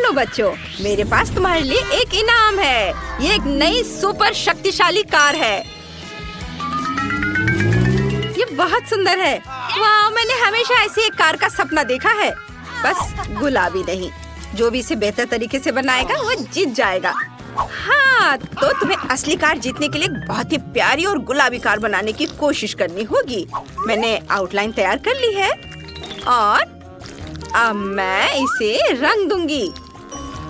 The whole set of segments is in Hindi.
हेलो बच्चों, मेरे पास तुम्हारे लिए एक इनाम है। ये एक नई सुपर शक्तिशाली कार है। ये बहुत सुंदर है। वाह, मैंने हमेशा ऐसी एक कार का सपना देखा है। बस गुलाबी नहीं, जो भी इसे बेहतर तरीके से बनाएगा वो जीत जाएगा। हाँ, तो तुम्हें असली कार जीतने के लिए बहुत ही प्यारी और गुलाबी कार बनाने की कोशिश करनी होगी। मैंने आउटलाइन तैयार कर ली है और अब मैं इसे रंग दूंगी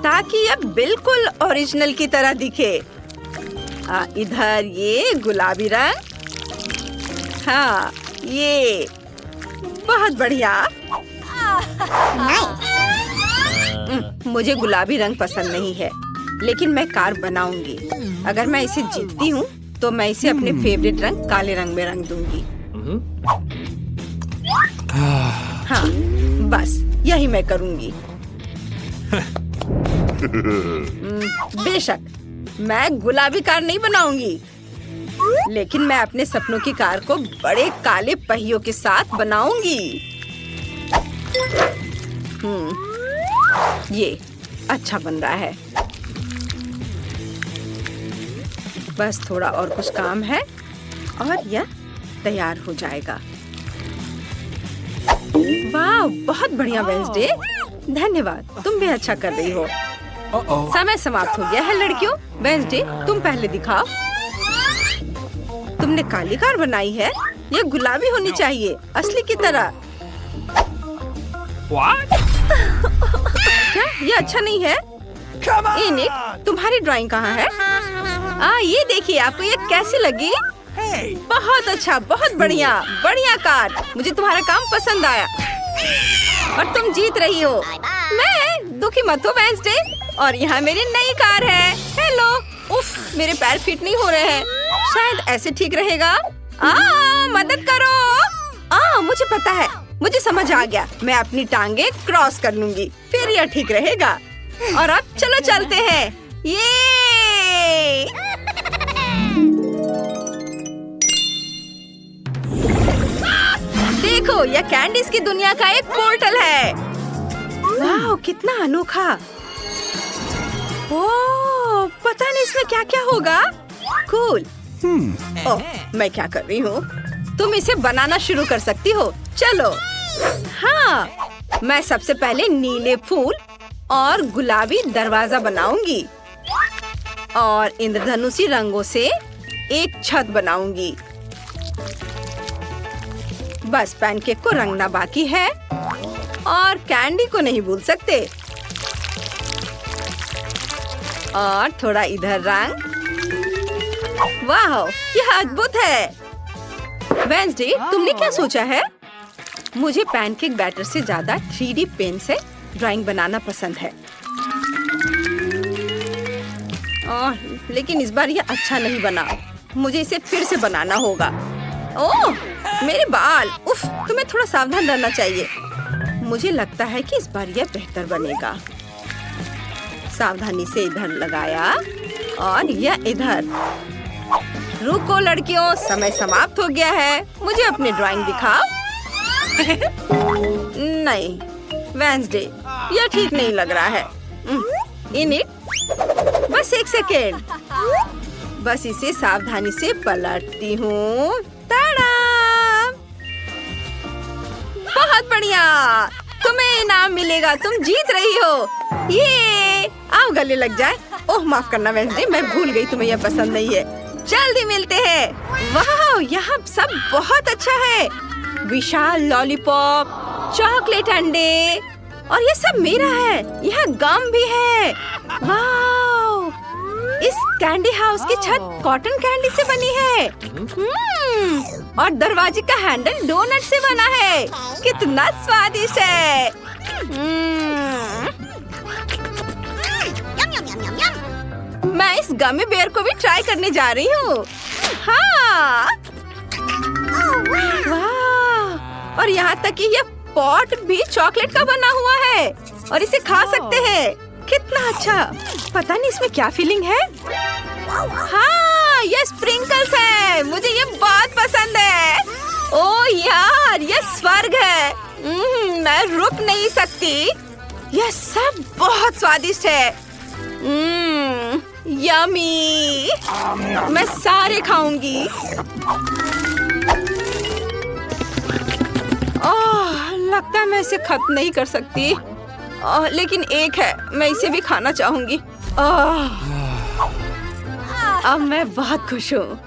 ताकि यह बिल्कुल ओरिजिनल की तरह दिखे। इधर ये गुलाबी रंग, हाँ ये बहुत बढ़िया। मुझे गुलाबी रंग पसंद नहीं है, लेकिन मैं कार बनाऊंगी। अगर मैं इसे जीतती हूँ तो मैं इसे अपने फेवरेट रंग काले रंग में रंग दूंगी। हाँ, बस यही मैं करूंगी। बेशक मैं गुलाबी कार नहीं बनाऊंगी, लेकिन मैं अपने सपनों की कार को बड़े काले पहियों के साथ बनाऊंगी। ये अच्छा बन रहा है। बस थोड़ा और कुछ काम है और यह तैयार हो जाएगा। वाह, बहुत बढ़िया वेंसडे, धन्यवाद। तुम भी अच्छा कर रही हो। समय समाप्त हो गया है लड़कियों। वेंसडे, तुम पहले दिखाओ। तुमने काली कार बनाई है। ये गुलाबी होनी चाहिए, असली की तरह। क्या ये अच्छा नहीं है? निक, तुम्हारी ड्राइंग कहाँ है? ये देखिए, आपको ये कैसी लगी? बहुत अच्छा, बहुत बढ़िया, बढ़िया कार। मुझे तुम्हारा काम पसंद आया और तुम जीत रही हो। मैं दुखी मत हो वेंसडे। और यहाँ मेरी नई कार है। हेलो। उफ, मेरे पैर फिट नहीं हो रहे हैं। शायद ऐसे ठीक रहेगा। मदद करो। मुझे पता है, मुझे समझ आ गया। मैं अपनी टांगे क्रॉस कर लूंगी, फिर यह ठीक रहेगा। और अब चलो चलते हैं। ये देखो, यह कैंडीज की दुनिया का एक पोर्टल है। वाह, कितना अनोखा। ओह, पता नहीं इसमें क्या क्या होगा। कूल। ओह, मैं क्या कर रही हूँ? तुम इसे बनाना शुरू कर सकती हो। चलो। हाँ, मैं सबसे पहले नीले फूल और गुलाबी दरवाजा बनाऊंगी और इंद्रधनुषी रंगों से एक छत बनाऊंगी। बस पैनकेक को रंगना बाकी है और कैंडी को नहीं भूल सकते। और थोड़ा इधर रंग। वाह, यह अद्भुत है। वेंसडे, तुमने क्या सोचा है? मुझे पैनकेक बैटर से ज्यादा 3D पेन से ड्राइंग बनाना पसंद है। लेकिन इस बार यह अच्छा नहीं बना। मुझे इसे फिर से बनाना होगा। ओह, मेरे बाल। उफ, तुम्हें थोड़ा सावधान रहना चाहिए। मुझे लगता है कि इस बार यह बेहतर बनेगा। सावधानी से इधर लगाया और यह इधर। रुको लड़कियों, समय समाप्त हो गया है। मुझे अपनी ड्राइंग दिखाओ। नहीं वेंसडे, यह ठीक नहीं लग रहा है। बस एक सेकेंड। बस इसे सावधानी से पलटती हूँ। बहुत बढ़िया, तुम्हें इनाम मिलेगा। तुम जीत रही हो। ये आओ गले लग जाए। ओह, माफ करना वेंसडे, मैं भूल गई तुम्हें यह पसंद नहीं है। जल्दी मिलते हैं। वाह, यहाँ सब बहुत अच्छा है। विशाल लॉलीपॉप, चॉकलेट अंडे और ये सब मेरा है। यहाँ गम भी है। वाह, इस कैंडी हाउस की छत कॉटन कैंडी से बनी है। और दरवाजे का हैंडल डोनट से बना है। कितना स्वादिष्ट है। मैं इस गमी बेयर को भी ट्राई करने जा रही हूँ। हाँ, वाह, और यहाँ तक कि यह पॉट भी चॉकलेट का बना हुआ है और इसे खा सकते हैं। कितना अच्छा। पता नहीं इसमें क्या फीलिंग है। हाँ, ये स्प्रिंकल्स है। मुझे ये बहुत पसंद है। ओह यार, ये स्वर्ग है। मैं रुक नहीं सकती। यह सब बहुत स्वादिष्ट है। यमी। मैं सारे खाऊंगी। लगता है मैं इसे खत्म नहीं कर सकती। लेकिन एक है, मैं इसे भी खाना चाहूंगी। अब मैं बहुत खुश हूँ।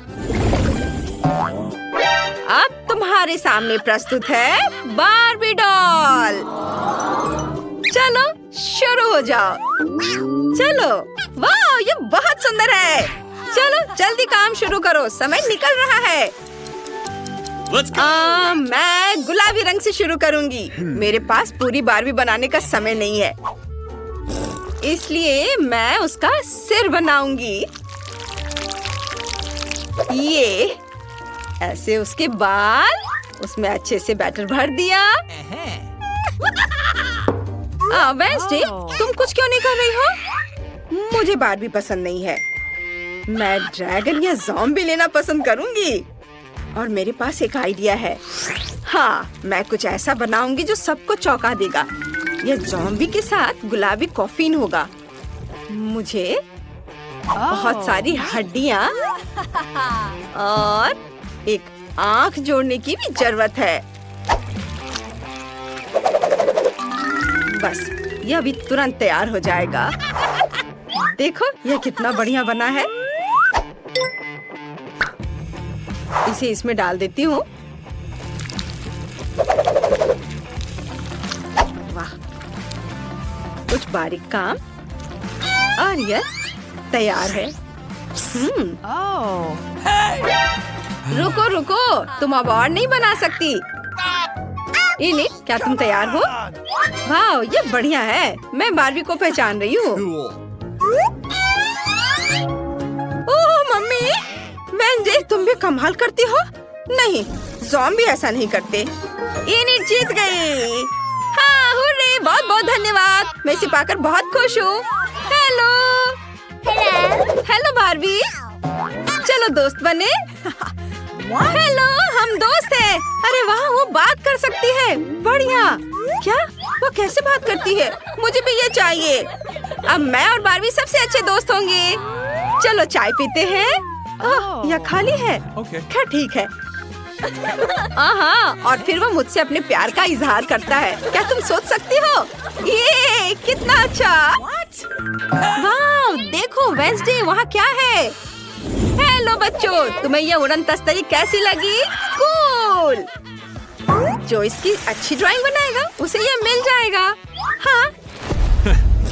अब तुम्हारे सामने प्रस्तुत है बार्बी डॉल। चलो शुरू हो जाओ। चलो, वाह, ये बहुत सुंदर है। चलो जल्दी काम शुरू करो, समय निकल रहा है। मैं गुलाबी रंग से शुरू करूंगी। मेरे पास पूरी बार्बी बनाने का समय नहीं है, इसलिए मैं उसका सिर बनाऊंगी। ये ऐसे, उसके बाल, उसमें अच्छे से बैटर भर दिया। वेंसडे, तुम कुछ क्यों नहीं कर रही हो? मुझे बार्बी पसंद नहीं है। मैं ड्रैगन या ज़ॉम्बी लेना पसंद करूंगी। और मेरे पास एक आइडिया है। हाँ, मैं कुछ ऐसा बनाऊंगी जो सबको चौंका देगा। यह ज़ॉम्बी के साथ गुलाबी कॉफीन होगा। मुझे बहुत सारी हड्डियाँ और एक आंख जोड़ने की भी जरूरत है। बस, यह अभी तुरंत तैयार हो जाएगा। देखो, यह कितना बढ़िया बना है। इसे इसमें डाल देती हूँ। वाह, कुछ बारीक काम और यह तैयार है। रुको रुको, तुम अब और नहीं बना सकती। इनिट, क्या तुम तैयार हो? वाह, ये बढ़िया है। मैं बार्बी को पहचान रही हूँ। ओह मम्मी, वेंसडे, तुम भी कमाल करती हो। नहीं, ज़ॉम्बी ऐसा नहीं करते। इनिट जीत गई। हाँ, हुर्रे, बहुत बहुत धन्यवाद। मैं इसे पाकर बहुत खुश हूँ। हेलो हेलो बार्बी, चलो दोस्त बने। हेलो, हम दोस्त हैं। अरे वाह, वो बात कर सकती है। बढ़िया। क्या? वो कैसे बात करती है? मुझे भी ये चाहिए। अब मैं और बार्बी सबसे अच्छे दोस्त होंगे। चलो चाय पीते हैं। यह खाली है। क्या ठीक है। हाँ, और फिर वो मुझसे अपने प्यार का इजहार करता है। क्या तुम सोच सकती हो? ये कितना अच्छा। वाह, देखो वेंसडे, वहाँ क्या है? हेलो बच्चों, तुम्हें ये उड़न तस्तरी कैसी लगी? कूल। जो इसकी अच्छी ड्राइंग बनाएगा उसे ये मिल जाएगा। हाँ।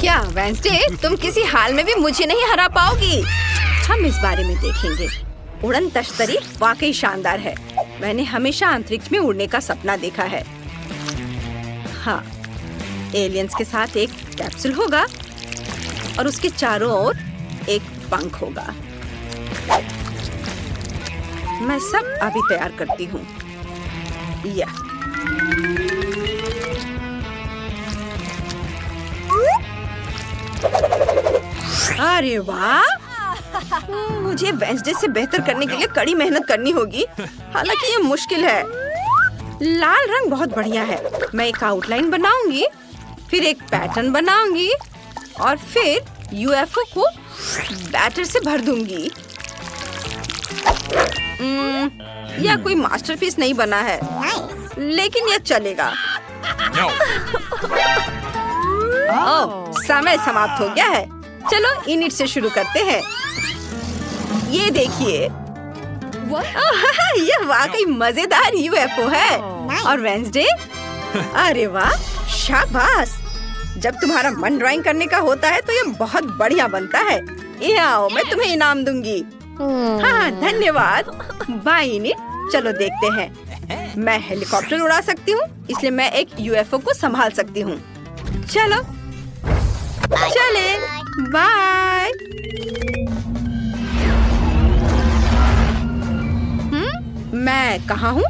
क्या वेंसडे, तुम किसी हाल में भी मुझे नहीं हरा पाओगी। हम इस बारे में देखेंगे। उड़न तस्तरी वाकई शानदार है। मैंने हमेशा अंतरिक्ष में उड़ने का सपना देखा है। हाँ, एलियंस के साथ एक कैप्सूल होगा और उसके चारों ओर एक पंख होगा। मैं सब अभी तैयार करती हूँ। अरे वाह, मुझे वेंसडे से बेहतर करने के लिए कड़ी मेहनत करनी होगी। हालांकि ये मुश्किल है। लाल रंग बहुत बढ़िया है। मैं एक आउटलाइन बनाऊंगी, फिर एक पैटर्न बनाऊंगी और फिर यूएफओ को बैटर से भर दूंगी। यह कोई मास्टरपीस नहीं बना है, लेकिन यह चलेगा। ओह, समय समाप्त हो गया है। चलो इनिट से शुरू करते हैं। ये देखिए, यह वाकई मजेदार यूएफओ है। और वेंसडे, अरे वाह, शाबाश। जब तुम्हारा मन ड्राइंग करने का होता है तो ये बहुत बढ़िया बनता है। ये आओ, मैं तुम्हें इनाम दूंगी। हाँ, धन्यवाद। बाय इनिट। चलो देखते हैं। मैं हेलीकॉप्टर उड़ा सकती हूँ, इसलिए मैं एक यूएफओ को संभाल सकती हूँ। चलो चले, बाय। मैं कहाँ हूँ?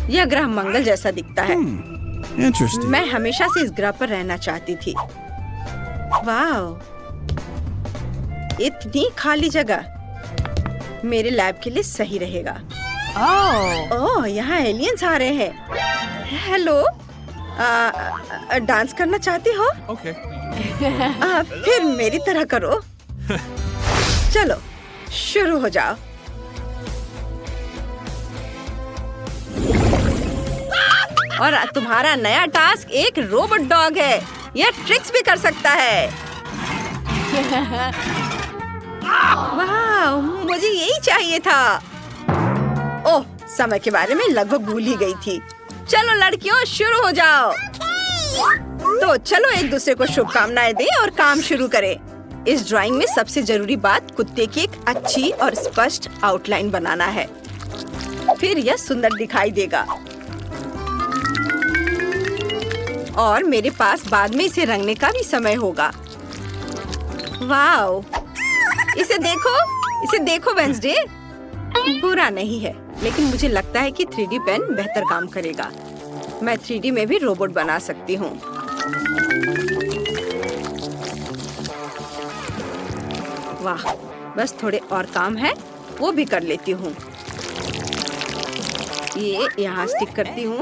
यह ग्रह मंगल जैसा दिखता है। मैं हमेशा से इस ग्रह पर रहना चाहती थी। वाह, इतनी खाली जगह मेरे लैब के लिए सही रहेगा। ओह, यहाँ एलियंस आ रहे हैं। हेलो, डांस करना चाहती हो? Okay. फिर मेरी तरह करो। चलो शुरू हो जाओ। और तुम्हारा नया टास्क एक रोबोट डॉग है। यह ट्रिक्स भी कर सकता है। वाह, मुझे यही चाहिए था। ओह, समय के बारे में लगभग भूल ही गई थी। चलो लड़कियों, शुरू हो जाओ। तो चलो एक दूसरे को शुभकामनाएं दें और काम शुरू करें। इस ड्राइंग में सबसे जरूरी बात कुत्ते की एक अच्छी और स्पष्ट आउटलाइन बनाना है। फिर यह सुंदर दिखाई देगा। और मेरे पास बाद में इसे रंगने का भी समय होगा। वाओ, इसे देखो वेंसडे। बुरा नहीं है, लेकिन मुझे लगता है कि 3D पेन बेहतर काम करेगा। मैं 3D में भी रोबोट बना सकती हूँ। वाह, बस थोड़े और काम है, वो भी कर लेती हूँ। ये यहाँ स्टिक करती हूँ।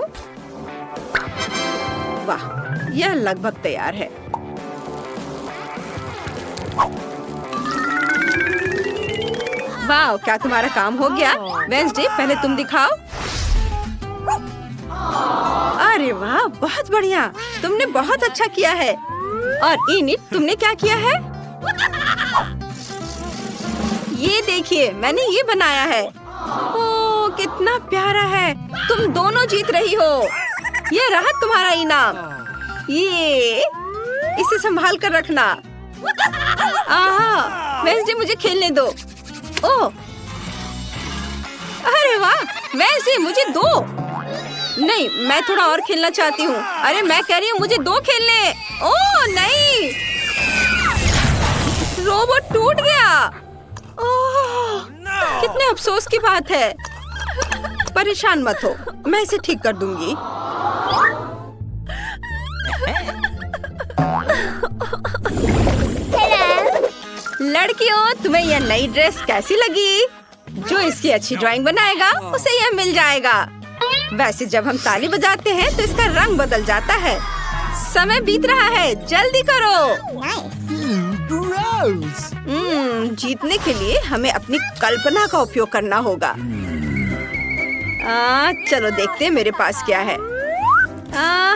वाह, यह लगभग तैयार है। वाह, क्या तुम्हारा काम हो गया? वेंसडे, पहले तुम दिखाओ। अरे वाह, बहुत बढ़िया, तुमने बहुत अच्छा किया है। और इनिट, तुमने क्या किया है? ये देखिए, मैंने ये बनाया है। ओह, कितना प्यारा है। तुम दोनों जीत रही हो। ये रहा तुम्हारा इनाम। ये इसे संभाल कर रखना। आहा, वेंसडे, मुझे खेलने दो। ओह, अरे वाह, वेंसडे, मुझे दो। नहीं, मैं थोड़ा और खेलना चाहती हूँ। अरे मैं कह रही हूँ, मुझे दो खेलने। ओह नहीं, रोबोट टूट गया। ओह, कितने अफसोस की बात है। परेशान मत हो, मैं इसे ठीक कर दूंगी। लड़कियों, तुम्हें यह नई ड्रेस कैसी लगी? जो इसकी अच्छी ड्राइंग बनाएगा उसे यह मिल जाएगा। वैसे जब हम ताली बजाते हैं तो इसका रंग बदल जाता है। समय बीत रहा है, जल्दी करो। जीतने के लिए हमें अपनी कल्पना का उपयोग करना होगा। चलो देखते हैं मेरे पास क्या है।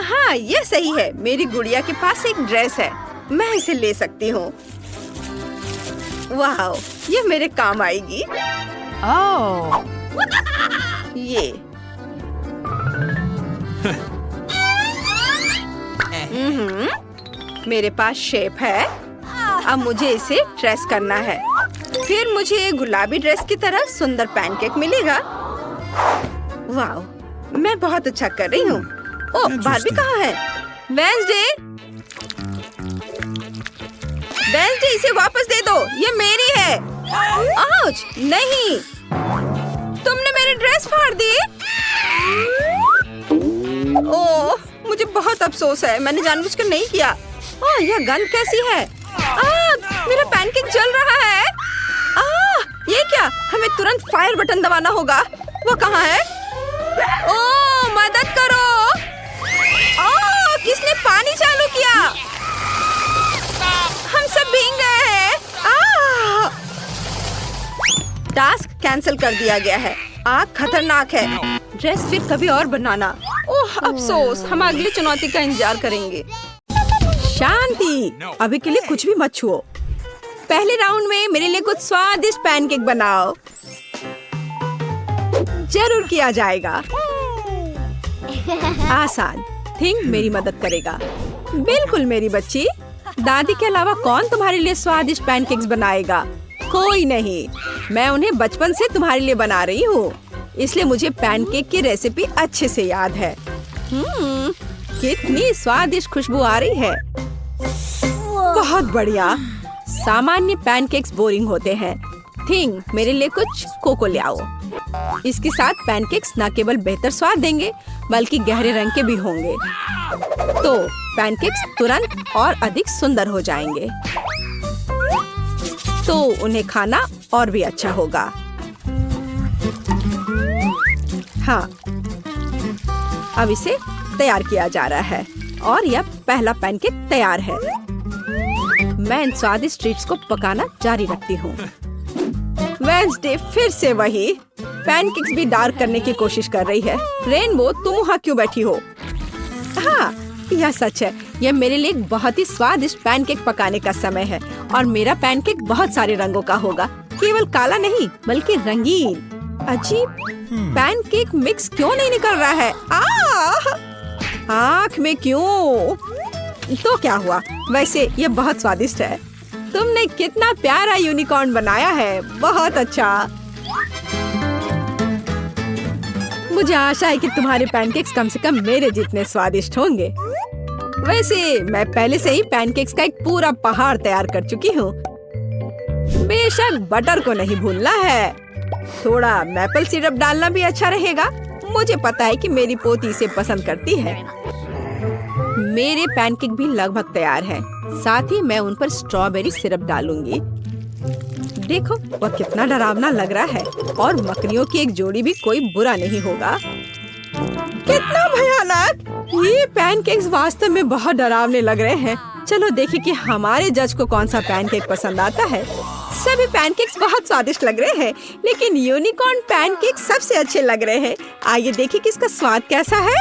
हाँ, यह सही है। मेरी गुड़िया के पास एक ड्रेस है, मैं इसे ले सकती हूँ। वाह, ये मेरे काम आएगी। Oh. ये मेरे पास शेप है। अब मुझे इसे ड्रेस करना है। फिर मुझे गुलाबी ड्रेस की तरह सुंदर पैनकेक मिलेगा। वाह, मैं बहुत अच्छा कर रही हूँ। ओह, बार्बी कहाँ है? वेंसडे, इसे वापस दे दो, ये मेरी है। आउच, नहीं, तुमने मेरी ड्रेस फाड़ दी। ओह, मुझे बहुत अफसोस है, मैंने जानबूझकर नहीं किया। ओह, यह गंध कैसी है? मेरा पैनकेक जल रहा है। ये क्या? हमें तुरंत फायर बटन दबाना होगा। वो कहाँ है? ओह, मदद करो। ओह, किसने पानी चालू किया? हम सब भीग गए हैं। टास्क कैंसिल कर दिया गया है। आग खतरनाक है। ड्रेस फिर कभी और बनाना। ओह, अफसोस, हम अगली चुनौती का इंतजार करेंगे। शांति, अभी के लिए कुछ भी मत छुओ। पहले राउंड में मेरे लिए कुछ स्वादिष्ट पैनकेक बनाओ। जरूर किया जाएगा। आसान, थिंक मेरी मदद करेगा। बिल्कुल मेरी बच्ची। दादी के अलावा कौन तुम्हारे लिए स्वादिष्ट पैनकेक्स बनाएगा? कोई नहीं। मैं उन्हें बचपन से तुम्हारे लिए बना रही हूँ, इसलिए मुझे पैनकेक की रेसिपी अच्छे से याद है। कितनी स्वादिष्ट खुशबू आ रही है। बहुत बढ़िया। सामान्य पैनकेक्स बोरिंग होते हैं। थिंक मेरे लिए कुछ कोको ले आओ। इसके साथ पैनकेक्स न केवल बेहतर स्वाद देंगे, बल्कि गहरे रंग के भी होंगे। तो पैनकेक्स तुरंत और अधिक सुंदर हो जाएंगे। तो उन्हें खाना और भी अच्छा होगा। हाँ, अब इसे तैयार किया जा रहा है और यह पहला पैनकेक तैयार है। मैं इन स्वादिष्ट ट्रीट्स को पकाना जारी रखती हूँ। वेडनेसडे फिर से वही पैनकेक्स भी डार्क करने की कोशिश कर रही है। रेनबो, तुम वहाँ क्यों बैठी हो? हाँ, यह सच है। यह मेरे लिए एक बहुत ही स्वादिष्ट पैनकेक पकाने का समय है और मेरा पैनकेक बहुत सारे रंगों का होगा, केवल काला नहीं बल्कि रंगीन। अजीब, पैनकेक मिक्स क्यों नहीं निकल रहा है? आँख में क्यों? तो क्या हुआ? वैसे ये बहुत स्वादिष्ट है। तुमने कितना प्यारा यूनिकॉर्न बनाया है, बहुत अच्छा। मुझे आशा है कि तुम्हारे पैनकेक्स कम से कम मेरे जितने स्वादिष्ट होंगे। वैसे मैं पहले से ही पैनकेक्स का एक पूरा पहाड़ तैयार कर चुकी हूँ। बेशक बटर को नहीं भूलना है। थोड़ा मैपल सिरप डालना भी अच्छा रहेगा। मुझे पता है कि मेरी पोती इसे पसंद करती है। मेरे पैनकेक भी लगभग तैयार है। साथ ही मैं उन पर स्ट्रॉबेरी सिरप डालूंगी। देखो, वह कितना डरावना लग रहा है और मकड़ियों की एक जोड़ी भी कोई बुरा नहीं होगा। कितना भयानक! ये पैनकेक्स वास्तव में बहुत डरावने लग रहे हैं। चलो देखें कि हमारे जज को कौन सा पैनकेक पसंद आता है। सभी पैनकेक्स बहुत स्वादिष्ट लग रहे हैं, लेकिन यूनिकॉर्न पैनकेक सबसे अच्छे लग रहे हैं। आइए देखें कि इसका स्वाद कैसा है।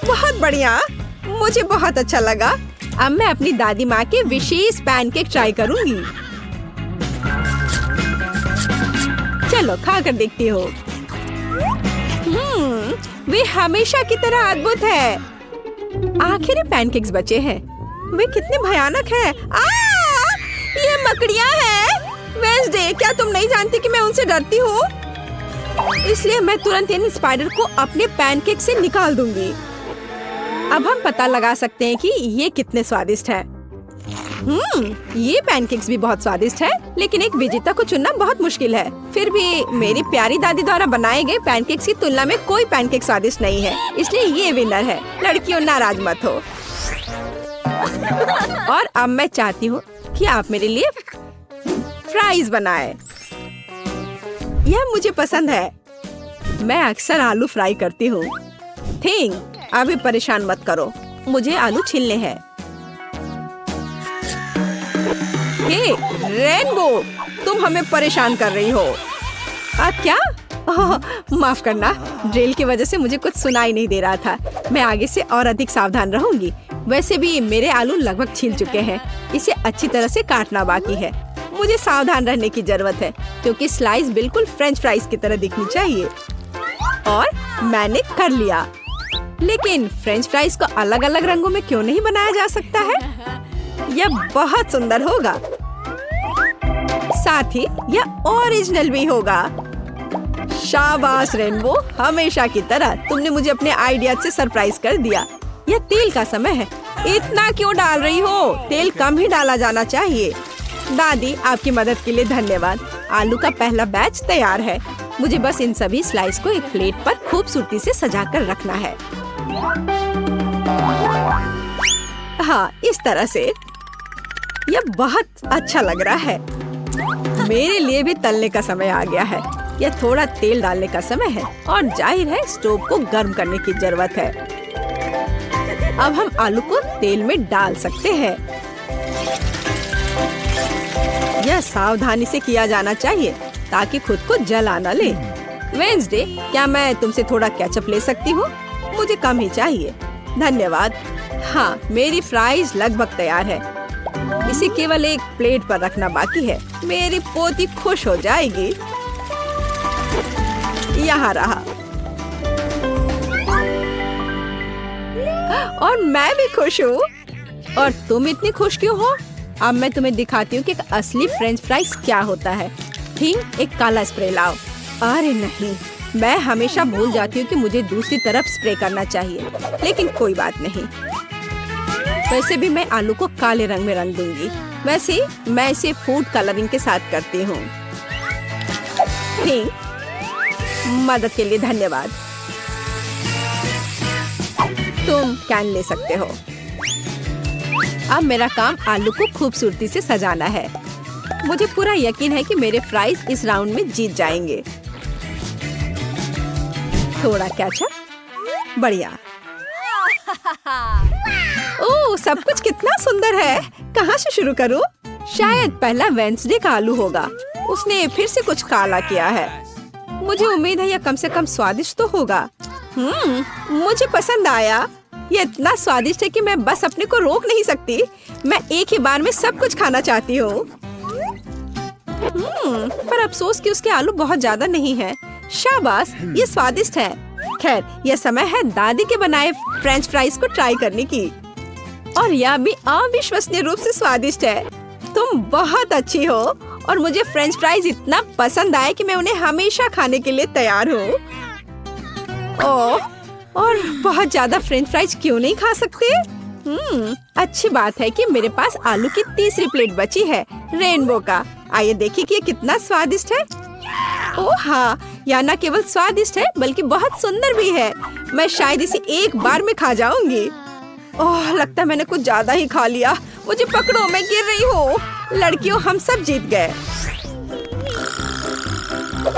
बहुत बढ़िया, मुझे बहुत अच्छा लगा। अब मैं अपनी दादी माँ के विशेष पैनकेक ट्राई करूंगी। चलो खा कर देखती हो। वे हमेशा की तरह अद्भुत है। आखिर पैनकेक्स बचे हैं। वे कितने भयानक हैं। ये मकड़ियाँ हैं। वेडनेसडे, क्या तुम नहीं जानती कि मैं उनसे डरती हूँ? इसलिए मैं तुरंत इन स्पाइडर को अपने पैनकेक से निकाल दूंगी। अब हम पता लगा सकते हैं कि ये कितने स्वादिष्ट हैं। ये पैनकेक्स भी बहुत स्वादिष्ट है, लेकिन एक विजेता को चुनना बहुत मुश्किल है। फिर भी मेरी प्यारी दादी द्वारा बनाए गए पैनकेक्स की तुलना में कोई पैनकेक स्वादिष्ट नहीं है, इसलिए ये विनर है। लड़कियों, नाराज मत हो। और अब मैं चाहती हूँ कि आप मेरे लिए फ्राइज बनाए। यह मुझे पसंद है। मैं अक्सर आलू फ्राई करती हूँ। अभी परेशान मत करो, मुझे आलू छीलने हैं। हे रेनबो, तुम हमें परेशान कर रही हो। क्या? माफ करना, ड्रिल की वजह से मुझे कुछ सुनाई नहीं दे रहा था। मैं आगे से और अधिक सावधान रहूंगी। वैसे भी मेरे आलू लगभग छिल चुके हैं। इसे अच्छी तरह से काटना बाकी है। मुझे सावधान रहने की जरूरत है क्योंकि स्लाइस बिल्कुल फ्रेंच फ्राइज की तरह दिखनी चाहिए। और मैंने कर लिया। लेकिन फ्रेंच फ्राइज को अलग अलग रंगों में क्यों नहीं बनाया जा सकता है? यह बहुत सुंदर होगा। साथ ही यह ओरिजिनल भी होगा। शाबाश रेनबो, हमेशा की तरह तुमने मुझे अपने आइडिया से सरप्राइज कर दिया। यह तेल का समय है। इतना क्यों डाल रही हो? तेल कम ही डाला जाना चाहिए। दादी, आपकी मदद के लिए धन्यवाद। आलू का पहला बैच तैयार है। मुझे बस इन सभी स्लाइस को एक प्लेट पर खूबसूरती से सजाकर रखना है। हाँ, इस तरह से यह बहुत अच्छा लग रहा है। मेरे लिए भी तलने का समय आ गया है। यह थोड़ा तेल डालने का समय है और जाहिर है स्टोव को गर्म करने की जरूरत है। अब हम आलू को तेल में डाल सकते हैं। यह सावधानी से किया जाना चाहिए ताकि खुद को जला न ले। वेडनेसडे, क्या मैं तुमसे थोड़ा केचप ले सकती हूँ? मुझे कम ही चाहिए। धन्यवाद। हाँ, मेरी फ्राइज लगभग तैयार है। इसे केवल एक प्लेट पर रखना बाकी है। मेरी पोती खुश हो जाएगी। यहाँ रहा। और मैं भी खुश हूँ। और तुम इतनी खुश क्यों हो? अब मैं तुम्हें दिखाती हूँ कि एक असली फ्रेंच फ्राइज क्या होता है। एक काला स्प्रे लाओ। अरे नहीं, मैं हमेशा भूल जाती हूँ कि मुझे दूसरी तरफ स्प्रे करना चाहिए, लेकिन कोई बात नहीं। वैसे भी मैं आलू को काले रंग में रंग दूंगी। वैसे मैं इसे फूड कलरिंग के साथ करती हूँ। मदद के लिए धन्यवाद। तुम कैन ले सकते हो। अब मेरा काम आलू को खूबसूरती से सजाना है। मुझे पूरा यकीन है कि मेरे फ्राइज इस राउंड में जीत जाएंगे। थोड़ा केचप, बढ़िया। सब कुछ कितना सुंदर है। कहाँ से शुरू करूँ? शायद पहला वेंसडे का आलू होगा। उसने फिर से कुछ काला किया है। मुझे उम्मीद है यह कम से कम स्वादिष्ट तो होगा। मुझे पसंद आया। ये इतना स्वादिष्ट है कि मैं बस अपने को रोक नहीं सकती। मैं एक ही बार में सब कुछ खाना चाहती हूँ। पर अफसोस कि उसके आलू बहुत ज्यादा नहीं है। शाबाश, ये स्वादिष्ट है। खैर, यह समय है दादी के बनाए फ्रेंच फ्राइज को ट्राई करने की। और यह भी अविश्वसनीय रूप से स्वादिष्ट है। तुम बहुत अच्छी हो और मुझे फ्रेंच फ्राइज इतना पसंद आए कि मैं उन्हें हमेशा खाने के लिए तैयार हूँ। ओह, और बहुत ज्यादा फ्रेंच फ्राइज क्यों नहीं खा सकते? अच्छी बात है कि मेरे पास आलू की तीसरी प्लेट बची है, रेनबो का। आइए देखिए कि ये कितना स्वादिष्ट है। ओह हाँ, यह न केवल स्वादिष्ट है बल्कि बहुत सुंदर भी है। मैं शायद इसे एक बार में खा जाऊंगी। ओह, लगता है मैंने कुछ ज्यादा ही खा लिया। मुझे पकड़ो, मैं गिर रही हूँ। लड़कियों, हम सब जीत गए।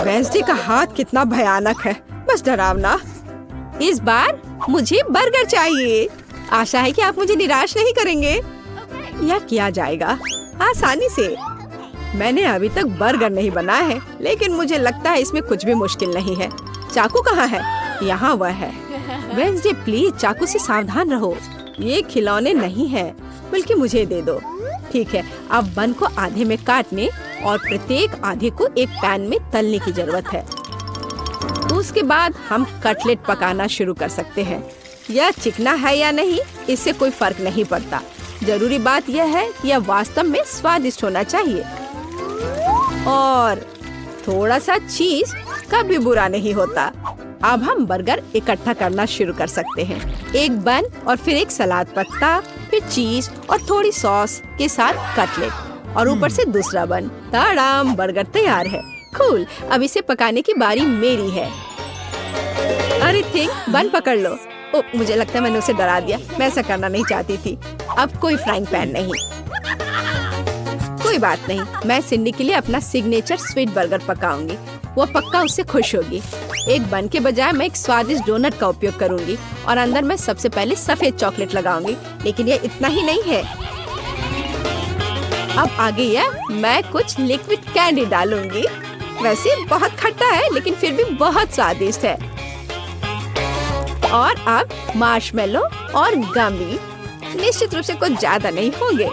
वेंसडे का हाथ कितना भयानक है, बस डरावना। इस बार मुझे बर्गर चाहिए। आशा है कि आप मुझे निराश नहीं करेंगे। यह किया जाएगा आसानी से। मैंने अभी तक बर्गर नहीं बनाया है, लेकिन मुझे लगता है इसमें कुछ भी मुश्किल नहीं है। चाकू कहाँ है? यहाँ वह है। वेंसडे, प्लीज चाकू से सावधान रहो। ये खिलौने नहीं है, बल्कि मुझे दे दो। ठीक है, अब बन को आधे में काटने और प्रत्येक आधे को एक पैन में तलने की जरूरत है। उसके बाद हम कटलेट पकाना शुरू कर सकते हैं। यह चिकना है या नहीं, इससे कोई फर्क नहीं पड़ता। जरूरी बात यह है कि यह वास्तव में स्वादिष्ट होना चाहिए। और थोड़ा सा चीज कभी बुरा नहीं होता। अब हम बर्गर इकट्ठा करना शुरू कर सकते हैं। एक बन और फिर एक सलाद पत्ता, फिर चीज और थोड़ी सॉस के साथ कटलेट और ऊपर से दूसरा बन। ताड़ाम, बर्गर तैयार है। कूल, अब इसे पकाने की बारी मेरी है। अरे थिंक, बन पकड़ लो। ओ, मुझे लगता है मैंने उसे डरा दिया। मैं ऐसा करना नहीं चाहती थी। अब कोई फ्राइंग पैन नहीं। कोई बात नहीं, मैं सिंडी के लिए अपना सिग्नेचर स्वीट बर्गर पकाऊंगी। वो पक्का उससे खुश होगी। एक बन के बजाय मैं एक स्वादिष्ट डोनट का उपयोग करूंगी और अंदर मैं सबसे पहले सफेद चॉकलेट लगाऊंगी। लेकिन ये इतना ही नहीं है। अब आगे यह मैं कुछ लिक्विड कैंडी डालूंगी। वैसे बहुत खट्टा है, लेकिन फिर भी बहुत स्वादिष्ट है। और अब मार्शमेलो और गमी। निश्चित रूप से कुछ ज्यादा नहीं होंगे।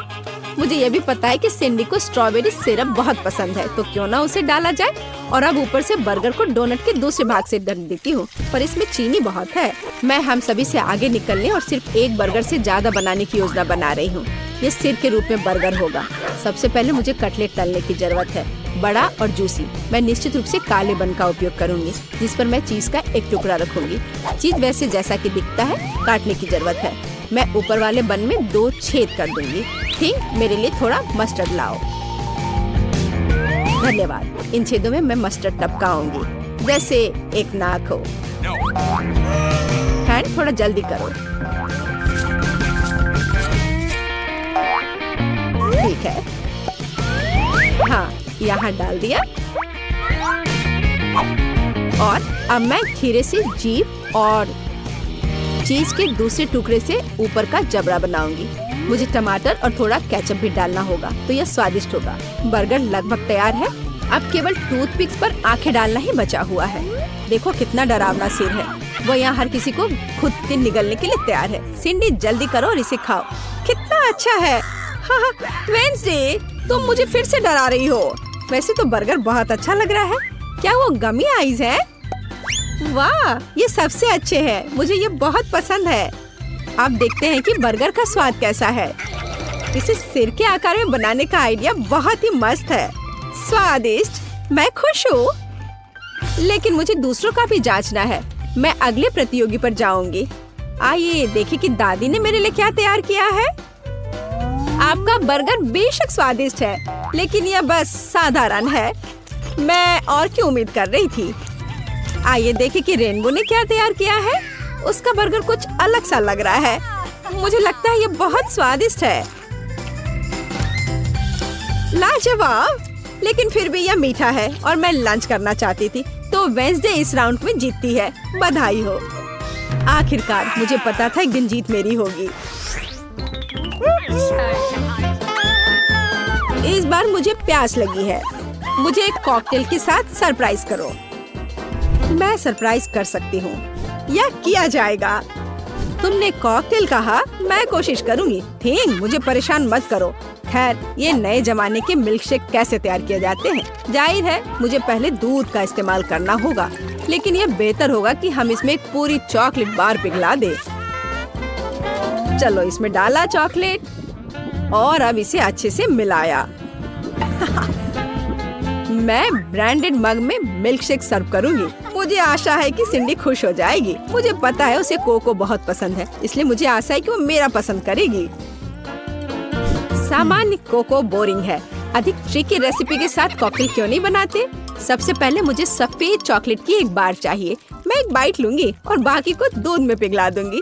मुझे यह भी पता है कि सिंडी को स्ट्रॉबेरी सिरप बहुत पसंद है, तो क्यों ना उसे डाला जाए। और अब ऊपर से बर्गर को डोनट के दूसरे भाग से ढक देती हूँ, पर इसमें चीनी बहुत है। मैं हम सभी से आगे निकलने और सिर्फ एक बर्गर से ज्यादा बनाने की योजना बना रही हूँ। ये सिर के रूप में बर्गर होगा। सबसे पहले मुझे कटलेट तलने की जरूरत है, बड़ा और जूसी। मैं निश्चित रूप से काले बन का उपयोग करूंगी, जिस पर मैं चीज का एक टुकड़ा रखूंगी। चीज वैसे जैसा कि दिखता है काटने की जरूरत है। मैं ऊपर वाले बन में 2 छेद कर दूंगी। थिंक, मेरे लिए थोड़ा मस्टर्ड लाओ। धन्यवाद। इन छेदों में मैं मस्टर्ड टपकाऊंगी, जैसे एक नाक हो। हैंड, थोड़ा जल्दी करो। ठीक है, हाँ, यहाँ डाल दिया। और अब मैं खीरे से जीभ और चीज के दूसरे टुकड़े से ऊपर का जबड़ा बनाऊंगी। मुझे टमाटर और थोड़ा केचप भी डालना होगा, तो यह स्वादिष्ट होगा। बर्गर लगभग तैयार है। अब केवल टूथपिक्स पर आंखें डालना ही बचा हुआ है। देखो कितना डरावना सिर है। वो यहाँ हर किसी को खुद के निगलने के लिए तैयार है। सिंडी, जल्दी करो और इसे खाओ। कितना अच्छा है। हाँ, वेंसडे, तुम मुझे फिर से डरा रही हो। वैसे तो बर्गर बहुत अच्छा लग रहा है। क्या वो गमी आइज है? वाह, ये सबसे अच्छे हैं। मुझे ये बहुत पसंद है। अब देखते हैं कि बर्गर का स्वाद कैसा है। इसे सिर के आकार में बनाने का आइडिया बहुत ही मस्त है। स्वादिष्ट, मैं खुश हूँ। लेकिन मुझे दूसरों का भी जांचना है। मैं अगले प्रतियोगी पर जाऊंगी। आइए देखें कि दादी ने मेरे लिए क्या तैयार किया है। आपका बर्गर बेशक स्वादिष्ट है, लेकिन यह बस साधारण है। मैं और क्या उम्मीद कर रही थी। आइए देखें कि रेनबो ने क्या तैयार किया है। उसका बर्गर कुछ अलग सा लग रहा है। मुझे लगता है ये बहुत स्वादिष्ट है। लाजवाब, लेकिन फिर भी यह मीठा है और मैं लंच करना चाहती थी, तो वेंसडे इस राउंड में जीतती है। बधाई हो। आखिरकार मुझे पता था एक दिन जीत मेरी होगी। इस बार मुझे प्यास लगी है। मुझे एक कॉकटेल के साथ सरप्राइज करो। मैं सरप्राइज कर सकती हूँ या किया जाएगा। तुमने कॉकटेल कहा, मैं कोशिश करूँगी। थिंग, मुझे परेशान मत करो। खैर, ये नए जमाने के मिल्कशेक कैसे तैयार किए जाते हैं? जाहिर है मुझे पहले दूध का इस्तेमाल करना होगा, लेकिन ये बेहतर होगा कि हम इसमें एक पूरी चॉकलेट बार पिघला दे। चलो, इसमें डाला चॉकलेट और अब इसे अच्छे से मिलाया। मैं ब्रांडेड मग में मिल्कशेक सर्व करूंगी। मुझे आशा है कि सिंडी खुश हो जाएगी। मुझे पता है उसे कोको बहुत पसंद है, इसलिए मुझे आशा है कि वो मेरा पसंद करेगी। सामान्य कोको बोरिंग है। अधिक ट्रिकी रेसिपी के साथ कॉकटेल क्यों नहीं बनाते? सबसे पहले मुझे सफेद चॉकलेट की एक बार चाहिए। मैं एक बाइट लूंगी और बाकी को दूध में पिघला दूंगी।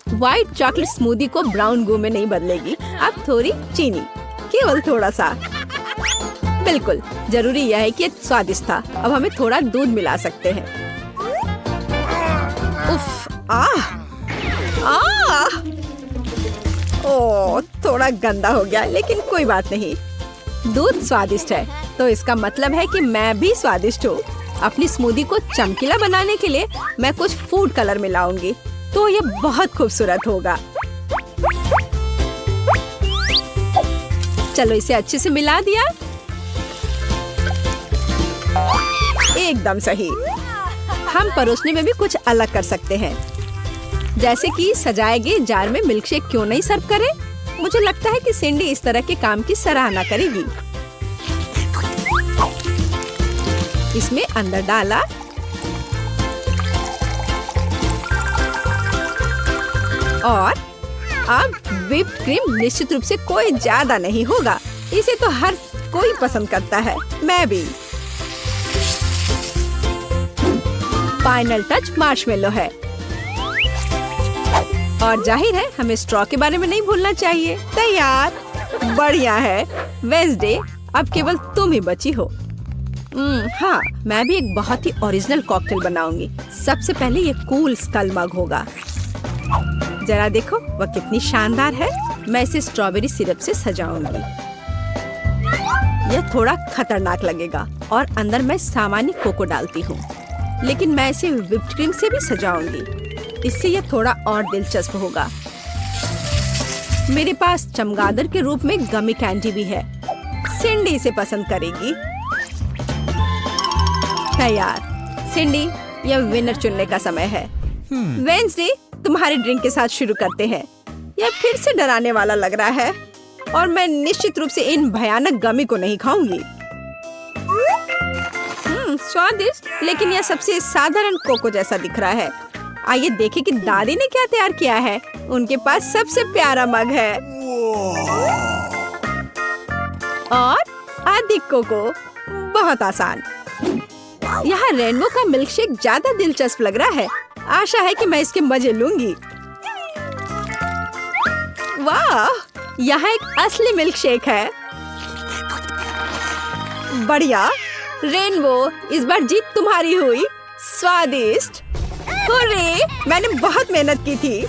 व्हाइट चॉकलेट स्मूदी को ब्राउन गू में नहीं बदलेगी। अब थोड़ी चीनी, केवल थोड़ा सा। बिल्कुल, जरूरी यह है कि ये स्वादिष्ट था। अब हमें थोड़ा दूध मिला सकते हैं। उफ, ओह, थोड़ा गंदा हो गया, लेकिन कोई बात नहीं। दूध स्वादिष्ट है, तो इसका मतलब है कि मैं भी स्वादिष्ट हूँ। अपनी स्मूदी को चमकीला बनाने के लिए मैं कुछ फूड कलर मिलाऊंगी, तो ये बहुत खूबसूरत होगा। चलो, इसे अच्छे से मिला दिया। एकदम सही। हम परोसने में भी कुछ अलग कर सकते हैं, जैसे कि सजाए गए जार में मिल्कशेक क्यों नहीं सर्व करें? मुझे लगता है कि सिंडी इस तरह के काम की सराहना करेगी। इसमें अंदर डाला और अब व्हिप्ड क्रीम निश्चित रूप से कोई ज्यादा नहीं होगा। इसे तो हर कोई पसंद करता है, मैं भी। फाइनल टच मार्शमेलो है और जाहिर है हमें स्ट्रॉ के बारे में नहीं भूलना चाहिए। तैयार, बढ़िया है। वेंसडे, अब केवल तुम ही बची हो। हाँ, मैं भी एक बहुत ही ओरिजिनल कॉकटेल बनाऊंगी। सबसे पहले ये कूल स्कल मग होगा। जरा देखो, वह कितनी शानदार है। मैं इसे स्ट्रॉबेरी सिरप से सजाऊंगी। यह थोड़ा खतरनाक लगेगा और अंदर मैं सामान्य कोको डालती हूँ, लेकिन मैं इसे व्हिप्ड क्रीम से भी सजाऊंगी। इससे यह थोड़ा और दिलचस्प होगा। मेरे पास चमगादड़ के रूप में गमी कैंडी भी है। सिंडी इसे पसंद करेगी। तैयार। सिंडी, यह विनर चुनने का समय है। वेंसडे, तुम्हारे ड्रिंक के साथ शुरू करते हैं। यह फिर से डराने वाला लग रहा है और मैं निश्चित रूप से इन भयानक गमी को नहीं खाऊंगी। स्वादिष्ट, लेकिन यह सबसे साधारण कोको जैसा दिख रहा है। आइए देखें कि दादी ने क्या तैयार किया है। उनके पास सबसे प्यारा मग है और अधिक कोको। बहुत आसान। यहाँ रेनबो का मिल्कशेक ज्यादा दिलचस्प लग रहा है। आशा है कि मैं इसके मजे लूंगी। वाह, यहाँ एक असली मिल्कशेक है। बढ़िया। रेनबो, इस बार जीत तुम्हारी हुई। स्वादिष्ट। हुर्रे, मैंने बहुत मेहनत की थी।